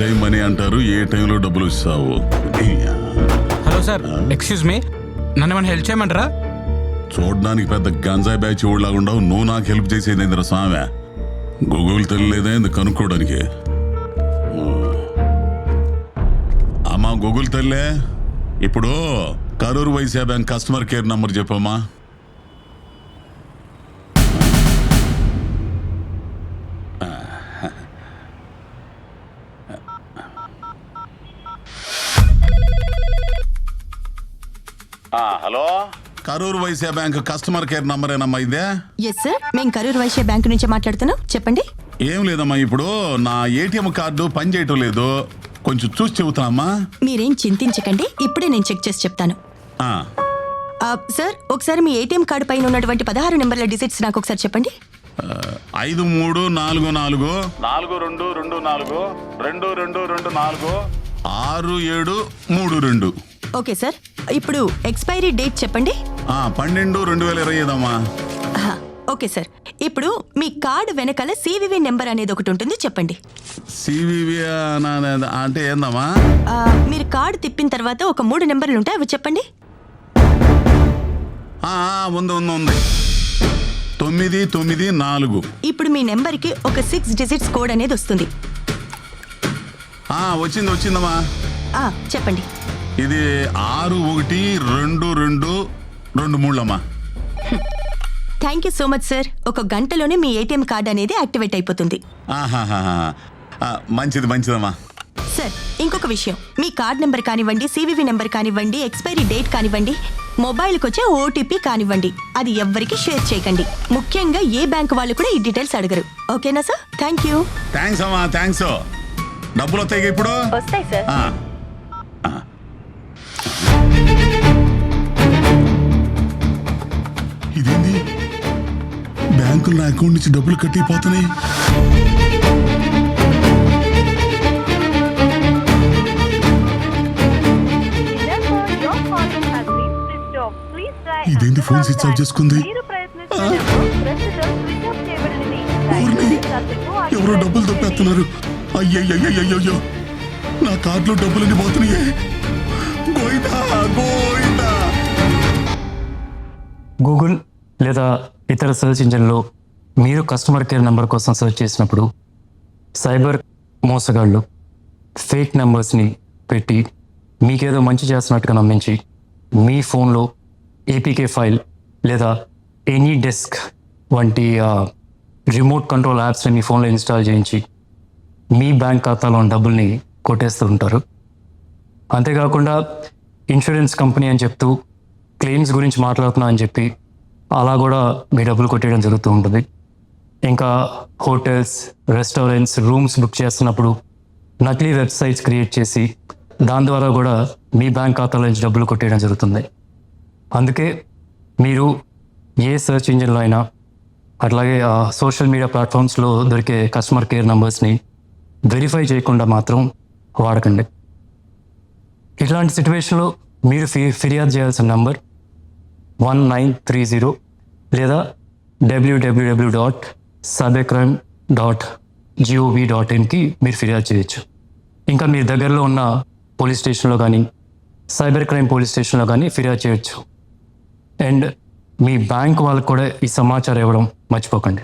Time money అంటారు, ఏ టైంలో డబ్బులు ఇస్తావు? హలో సార్, ఎక్స్క్యూజ్ మీ, నన్ను ఏమైనా హెల్ప్ చేయమంటారా? చూడడానికి పెద్ద గంజాయి బ్యాచ్ ఊళ్ళలాగా ఉండవు, నువ్వు నాకు హెల్ప్ చేసేది ఏందిరా స్వామి? గూగుల్ తెలియలేదా ఇంత కనుక్కోవడానికి? అమ్మా గూగుల్ తల్లే, ఇప్పుడు Karur Vysya bank customer care number చెప్పమ్మా. Hello, Karur Vysya bank customer care number ఏనమ్మా ఇదే? ఎస్ సార్, మేము కరూర్ వైశ్య బ్యాంక్ నుంచి మాట్లాడుతున్నాం, చెప్పండి. ఏం లేదమ్మా, ఇప్పుడు నా ఏటీఎం కార్డు పని చేయటం లేదు, కొంచెం చూసి చెబుతామా? మీరేం చింతించకండి, ఇప్పుడే నేను చెక్ చేసి చెప్తాను. సార్, ఒకసారి మీ ఏటీఎం కార్డు పైన ఉన్నటువంటి 16 నెంబర్ల డిజిట్స్ నాకు ఒకసారి చెప్పండి. 5344222422246732. ఓకే సార్, ఇప్పుడు ఎక్స్పైరీ డేట్ చెప్పండి. 12/2025 అమ్మా. ఓకే సార్, ఇప్పుడు మీ కార్డు వెనకాల సివివి నెంబర్ అనేది ఒకటి ఉంటుంది, చెప్పండి. సివివి అంటే ఏందమ్మా? మీరు కార్డు తిప్పిన తర్వాత ఒక 3 నెంబర్లు ఉంటాయి, అవి చెప్పండి. ఉంది 994. ఇప్పుడు మీ నెంబర్కి ఒక 6 డిజిట్స్ కోడ్ అనేది వస్తుంది. వచ్చిందమ్మా. చెప్పండి. ఇది 612223 అమ్మా. Thank you so much sir, ఒక గంటలోనే మీ ఏటీఎం కార్డు అనేది యాక్టివేట్ అయిపోతుంది. మంచిదమ్మా. సార్, ఇంకొక విషయం, మీ కార్డ్ నెంబర్ కానివ్వండి, సివివి నెంబర్ కానివ్వండి, ఎక్స్పైరీ డేట్ కానివ్వండి, మొబైల్కి వచ్చే ఓటీపీ కానివ్వండి, అది ఎవ్వరికి షేర్ చేయకండి. ముఖ్యంగా ఏ బ్యాంక్ వాళ్ళు కూడా ఈ డీటెయిల్స్ అడగరు. ఓకేనా సార్? Thank you. థ్యాంక్స్ అమ్మా, థ్యాంక్స్. డబ్బులు వస్తాయి ఇప్పుడు? వస్తాయి సార్. ఇదేంది, బ్యాంకులో నా అకౌంట్ నుంచి డబ్బులు కట్టిపోతున్నాయి. ఇదేంటి, ఫోన్ స్విచ్ ఆఫ్ చేసుకుంది? ఎవరో డబ్బులు తప్పేస్తున్నారు. అయ్యయ్యో, నా కార్డులో డబ్బులన్నీ పోతున్నాయే. గూగుల్ లేదా ఇతర సెర్చ్ ఇంజిన్లో మీరు కస్టమర్ కేర్ నెంబర్ కోసం సెర్చ్ చేసినప్పుడు సైబర్ మోసగాళ్ళు ఫేక్ నెంబర్స్ని పెట్టి మీకేదో మంచి చేస్తున్నట్టుగా నమ్మించి మీ ఫోన్లో ఏపీకే ఫైల్ లేదా ఎనీ డెస్క్ వంటి రిమోట్ కంట్రోల్ యాప్స్ని మీ ఫోన్లో ఇన్స్టాల్ చేయించి మీ బ్యాంక్ ఖాతాలో డబ్బుల్ని కొట్టేస్తూ ఉంటారు. అంతేకాకుండా ఇన్సూరెన్స్ కంపెనీ అని చెప్తూ క్లెయిమ్స్ గురించి మాట్లాడుతున్నా అని చెప్పి అలా కూడా మీ డబ్బులు కొట్టేయడం జరుగుతూ ఉంటుంది. ఇంకా హోటల్స్, రెస్టారెంట్స్, రూమ్స్ బుక్ చేస్తున్నప్పుడు నకిలీ వెబ్సైట్స్ క్రియేట్ చేసి దాని ద్వారా కూడా మీ బ్యాంక్ ఖాతాలో నుంచి డబ్బులు కొట్టేయడం జరుగుతుంది. అందుకే మీరు ఏ సెర్చ్ ఇంజిన్లో అయినా అట్లాగే సోషల్ మీడియా ప్లాట్ఫామ్స్లో దొరికే కస్టమర్ కేర్ నెంబర్స్ని వెరిఫై చేయకుండా మాత్రం వాడకండి. ఇట్లాంటి సిచ్యువేషన్లో మీరు ఫిర్యాదు చేయాల్సిన నంబర్ 1930 లేదా www.cybercrime.gov.in మీరు ఫిర్యాదు చేయొచ్చు. ఇంకా మీ దగ్గరలో ఉన్న పోలీస్ స్టేషన్లో కానీ సైబర్ క్రైమ్ పోలీస్ స్టేషన్లో కానీ ఫిర్యాదు చేయొచ్చు. అండ్ మీ బ్యాంక్ వాళ్ళకు కూడా ఈ సమాచారం ఇవ్వడం మర్చిపోకండి.